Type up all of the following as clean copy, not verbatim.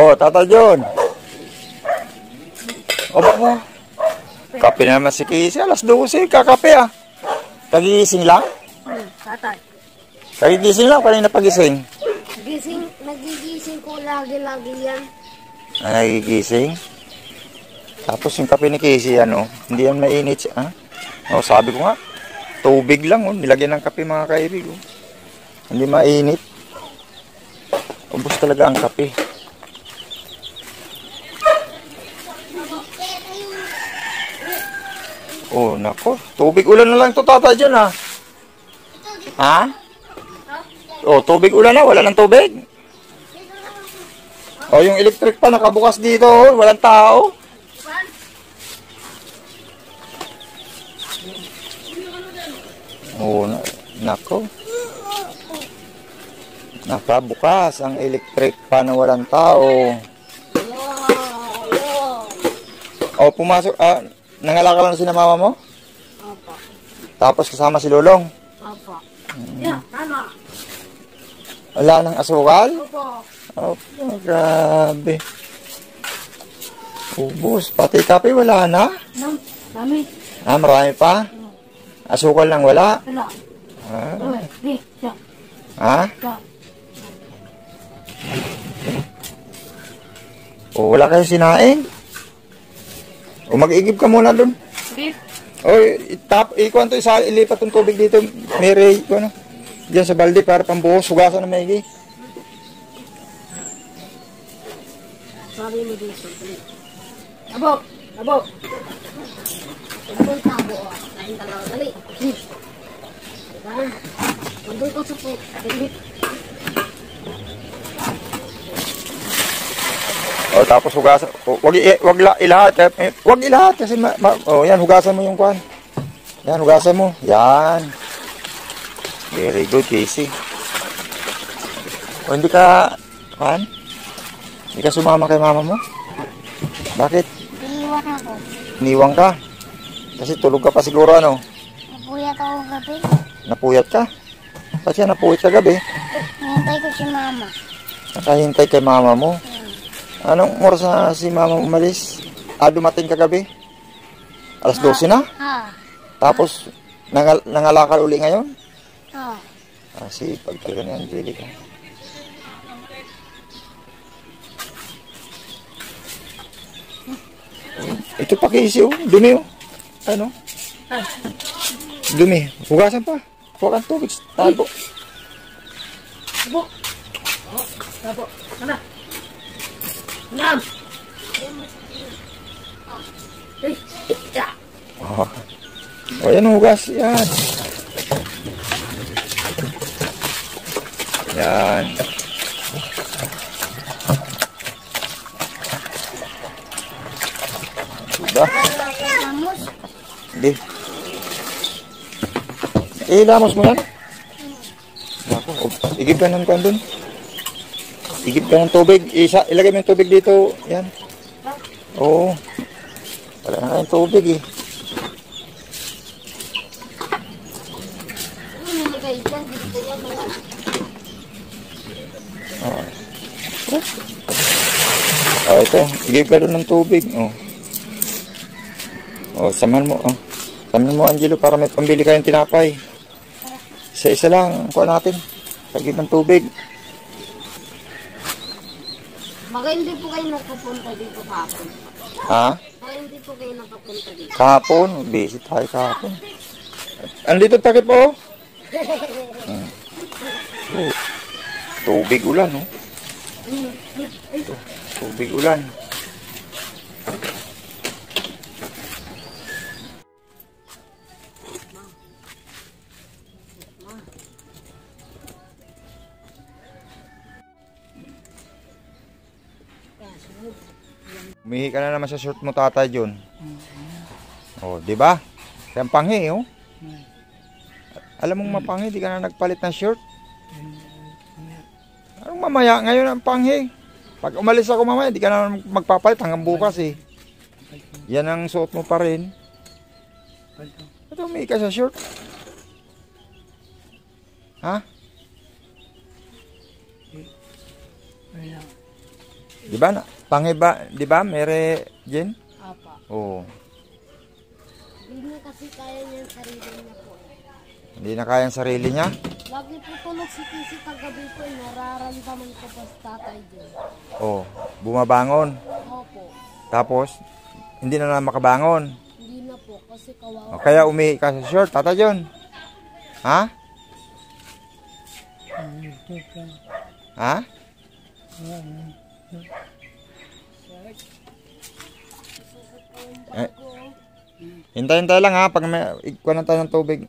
Oh, Tata John. Oba mo. Kape na naman si Casey. Alas 12, kakape ah. Kagigising lang? Tatay. Kagigising lang, kanina pagising. Nagigising ko lagi-lagi yan. Nagigising? Tapos yung kape ni Casey, ano, hindi yan mainit siya. Oh, sabi ko nga, tubig lang, oh, nilagyan ng kape mga kaibig. Oh. Hindi mainit. Ubus talaga ang kape. Oh, nako. Tubig ulan na lang ito, Tata dyan, ha? Ha? Oh, tubig ulan na. Wala ng tubig. Oh, yung electric pa nakabukas dito. Oh. Walang tao. Oh, nako. Nakabukas ang electric pa na walang tao. Oh, pumasok. Nangalakal na si na mama mo? Opo. Tapos kasama si Lolong? Opo. Yeah, tama. Wala nang asukal? Opo. Opo, grabe. Ubus. Pati kape wala na? Dami. Marami pa? Asukal lang wala? Wala. Ha? O, wala kayo sinain? O, mag-igib ka muna dun. O, ikuhan to, ilipat yung tubig dito. Mary, ano? Diyan sa balde para pambuhos. Hugasan na maigi. Sabi mo dito. Abo! Abo! Abo tabo. Kain ka lang. Dali. Mandun ko sa po. O, tapos hugasan. Wag ilahat. Wag ilahat kasi yan, hugasan mo yung kwan. Yan, hugasan mo. Yan. Very good, Casey. O, hindi ka, kwan? Hindi ka sumama kay mama mo? Bakit? Iniwan ako. Iniwan ka? Kasi tulog ka pa siguro, ano? Napuyat ako gabi. Napuyat ka? Ba't siya napuyat ka gabi? Hintay ko si mama. Nakahintay kay mama mo? Anong oras na si mama umalis? Dumating ka gabi? Alas 12 na? Tapos, nangalakal uli ngayon? Sipag ka ganyan, pili ka. Ito pa Casey, oh. Dumi, oh. Ano? Dumi. Hugasan pa. Huwag ang tubig. Tabo. Tabo. Tabo. Ano? Nam! O, yan, hugas. Yan. Yan. Diba? Hindi. Lamos mo yan. Igib ka ng kandun. Igib ka ng tubig. Ilagay mo yung tubig dito. Yan. Oo. Wala na kayong tubig eh. Ito. Igib ka doon ng tubig. Samahan mo. Samahan mo, Angelo, para may pambili kayong tinapay. Isa-isa lang. Kuha natin. Igib ng tubig. Baka hindi po kayo nakapunta dito kahapon. Ha? Baka hindi po kayo nakapunta dito. Kahapon? Busy tayo kahapon. Andito takip po. Tubig ulan, no? Tubig ulan. Umihi ka na naman sa short mo, Tata John. Di ba? Kaya panghi, oh. Alam mong mapanghi, di ka na nagpalit ng short. Anong mamaya? Ngayon ang panghi. Pag umalis ako mamaya, di ka na magpapalit hanggang bukas, eh. Yan ang suot mo pa rin. Ito, umihi ka sa short. Ha? Di ba? Panghe ba? Di ba? Mere, Jen? Apa. Oo. Hindi niya kasi kaya niya yung sarili niya po. Hindi na kaya ang sarili niya? Lagi po tulog si Kisi kagabi po. Nararamdaman ko pa sa tatay dyan. Oo. Bumabangon. Opo. Tapos, hindi na makabangon. Hindi na po kasi kawawa. O, kaya umihi ka sa short, Tata John. Ha? Ha? Eh, hintay-hintay lang ha, pag may ikuha na tayo ng tubig.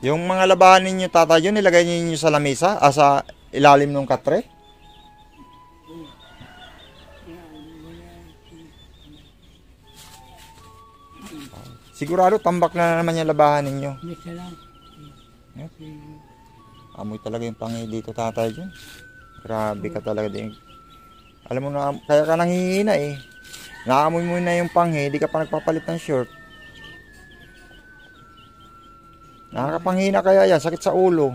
Yung mga labahan ninyo, Tata John, nilagay ninyo sa lamesa, sa ilalim ng katre? Sigurado, tambak na naman yung labahan ninyo. Amoy talaga yung panghi dito, Tatay John. Grabe ka talaga din. Alam mo na, kaya ka nanghihina eh. Naamoy mo na yung panghi, di ka pa nagpapalit ng short. Nakakapanghina kaya yan, sakit sa ulo.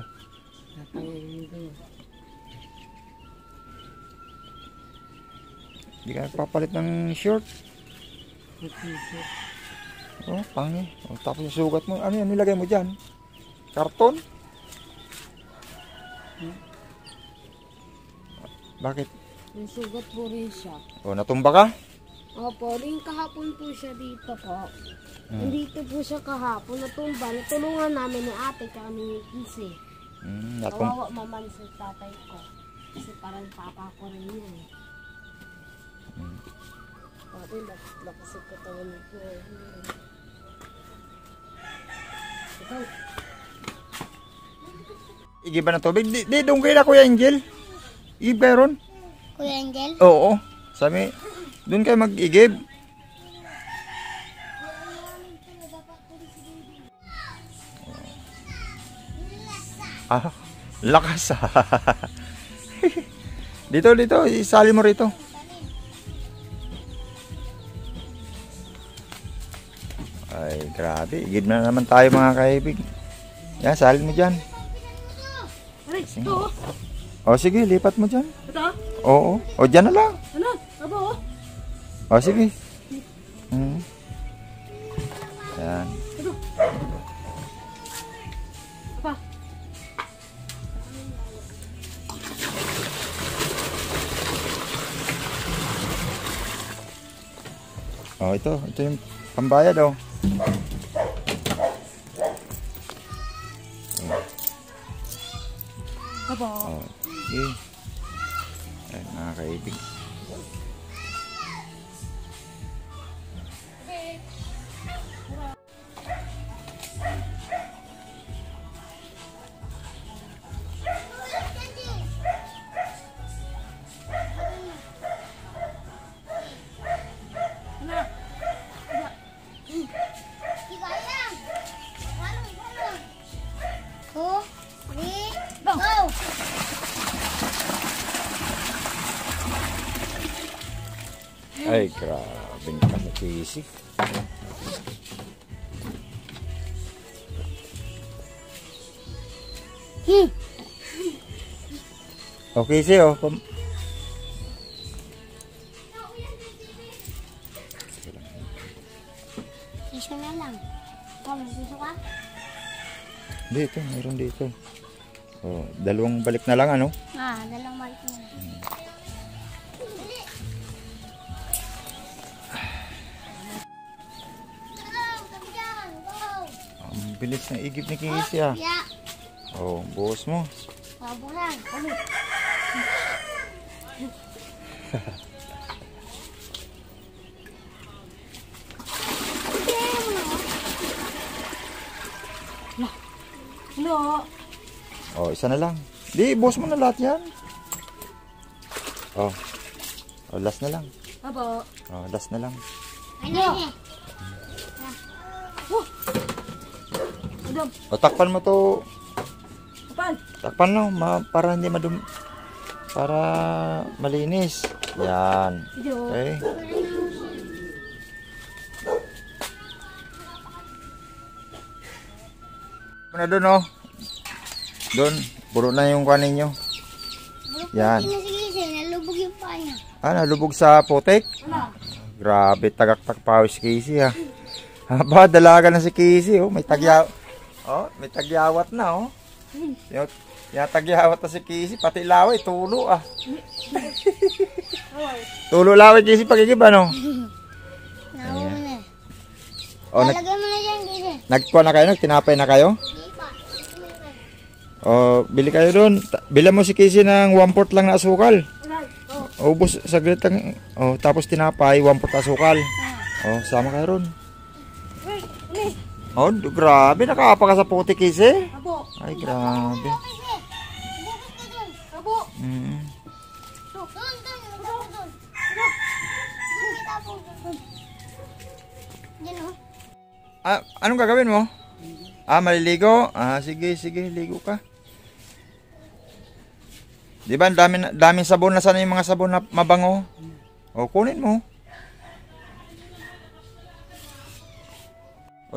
Di ka nagpapalit ng short. Oh, panghi. Oh, tapos yung sugat mo, ano yan nilagay mo dyan? Karton? Bakit? Yung sugat po rin siya. Oh, natumba ka? Opo, rin kahapon po siya dito po. Nandito po siya kahapon, natumba. Natulungan namin ni ate kami Kisi. Kawawa maman sa tatay ko. Kasi parang papa ko rin yun eh. Pati nakasip ko tawon ko. Ikaw. Igib ba ng tubig? Di dunggay na Kuya Angel. Igib kayo ron? Kuya Angel? Oo. Sabi, doon kayo mag-igib. Ah, lakas ah. Dito, isali mo rito. Ay, grabe. Igib na naman tayo mga kaibig. Yan, salin mo dyan. Aray, ito. O sige, lipat mo dyan. Ito? Oo. O dyan na lang. Ano? Abo? O sige. Yan. Ito. Apa? O ito yung pambayad o. Abo? O, sige. Ay, mga kaibig. Ay, grabe ka mo Kisi. O Kisi o. Iso na lang. Ikaw, magsiso ka? Dito, mayroon dito. O, dalawang balik na lang ano? Dalawang balik na lang. Ang bilis ng igib ni Kisi ah. O, buhos mo. Pabulan. Ano? Ano? O, isa na lang. Di, buhos mo na lahat yan. O, last na lang. Abo? O, last na lang. Ano? Adam. O, takpan mo to. Kapan? Takpan no, para hindi para malinis. Yan. Okay. Na doon oh. Doon, puro na yung kanin nyo. Yan. Sige, nalubog yung paa niya. Nalubog sa putik? Grabe, tagaktak pa si Casey ha. Haba, dalaga na si Casey oh. May tagyawat na oh. Yung tagyawat na si Casey, pati laway, tulo ah. Tulo laway Casey, pagkikib ano? Nawa mo na. Lalagay mo na dyan, Casey. Nagkuha na kayo, tinapay na kayo? Bili kayo doon. Bila mo si Casey ng 1/4 lang na asukal. Ubos saglit lang. Tapos tinapay, 1/4 asukal. Sama kayo ron. Grabe, nakakapa ka sa puti, Casey. Ay, grabe. Anong gagawin mo? Maliligo? Sige, ligo ka. Di ba, daming sabon na sana yung mga sabon na mabango? Kunin mo.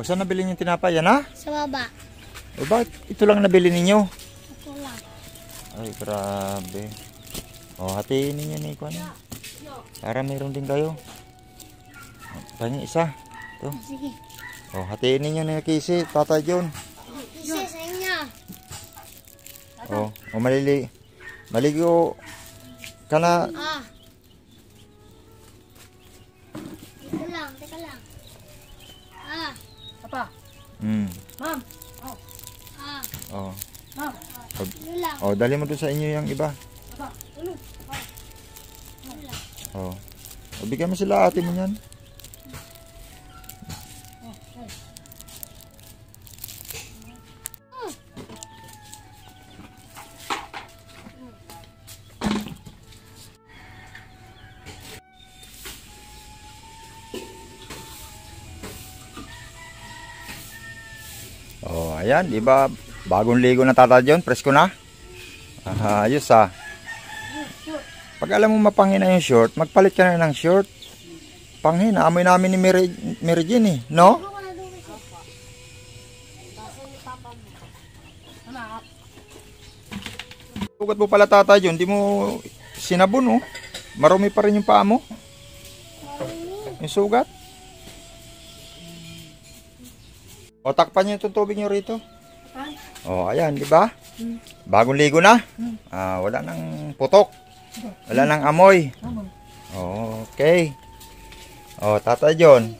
Saan nabili yung tinapay? Yan ha? Sa baba. Bakit ito lang nabili ninyo? Ito lang. Ay, grabe. Hatiin ninyo ni Kwan. Para meron din kayo. Pahingi isa. Ito. Sige. Hatiin ninyo ni Casey, Tata John. Isa sa inyo. Maligo ka na. Teka lang. Papa. Ma'am. Ma'am. Dali mo doon sa inyo yung iba. Bigyan mo sila ate mo yan. Ayan, di ba? Bagong ligo na Tata John, presko na. Ayos ah. Pag alam mo mapangin na yung short, magpalit ka na ng short. Panghin, amoy namin ni Mary Jane eh, no? Sugat mo pala Tata John, di mo sinabon oh. Marumi pa rin yung paa mo. Yung sugat. Takpan niyo itong tubig niyo rito. Ayan, di ba? Bagong ligo na. Wala nang putok. Wala nang amoy. Okay. Tata John.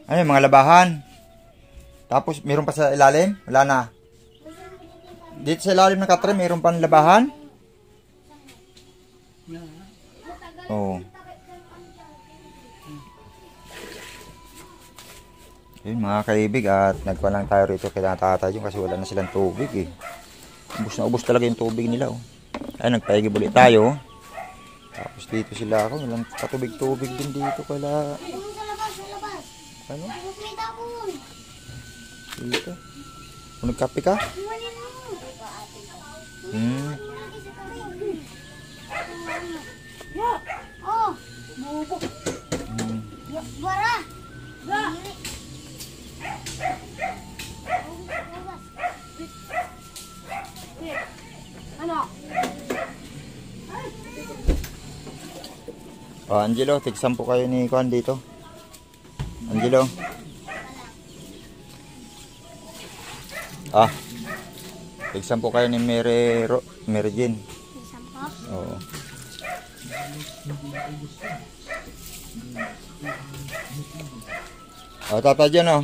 Ano yung mga labahan? Tapos, meron pa sa ilalim? Wala na. Dito sa ilalim ng katre, meron pa ng labahan? Yun mga kaibig, at nagpa lang tayo rito kay Tata John kasi wala na silang tubig eh. Ubus na ubus talaga yung tubig nila oh. Ay, nagpaigib ulit tayo. Tapos dito sila ako, walang patubig-tubig din dito kala. Ano? Dito. Kung nagkape ka? Angelo, tig-10 kayo ni Kwan dito. Angelo. Tig-10 kayo ni Mary Jane. Oo. Tata John oh.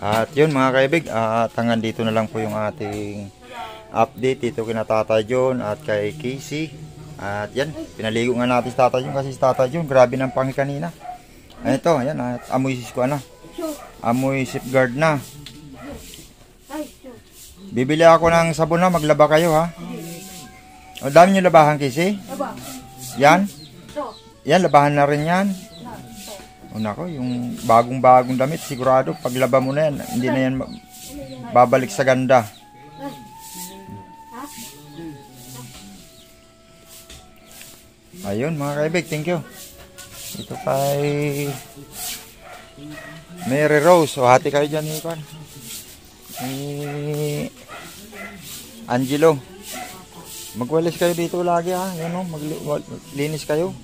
At yun mga kaibig, hanggang dito na lang po yung ating update dito kina Tata John at kay Casey. At yan, pinaligo nga natin si Tata John kasi si Tata John, grabe ng pangi kanina. Ito, ayan, amoy amoy safeguard na. Bibili ako ng sabon na, maglaba kayo ha. Dami nyo labahan Casey? Yan? Yan, labahan na rin yan. Nako, yung bagong-bagong damit, sigurado, paglaba mo na yan, hindi na yan babalik sa ganda. Ayun mga kaibig, thank you. Ito kay Mary Rose. O hati kayo dyan ni Angelo. Magwalis kayo dito lagi ha. Yan o, maglinis kayo.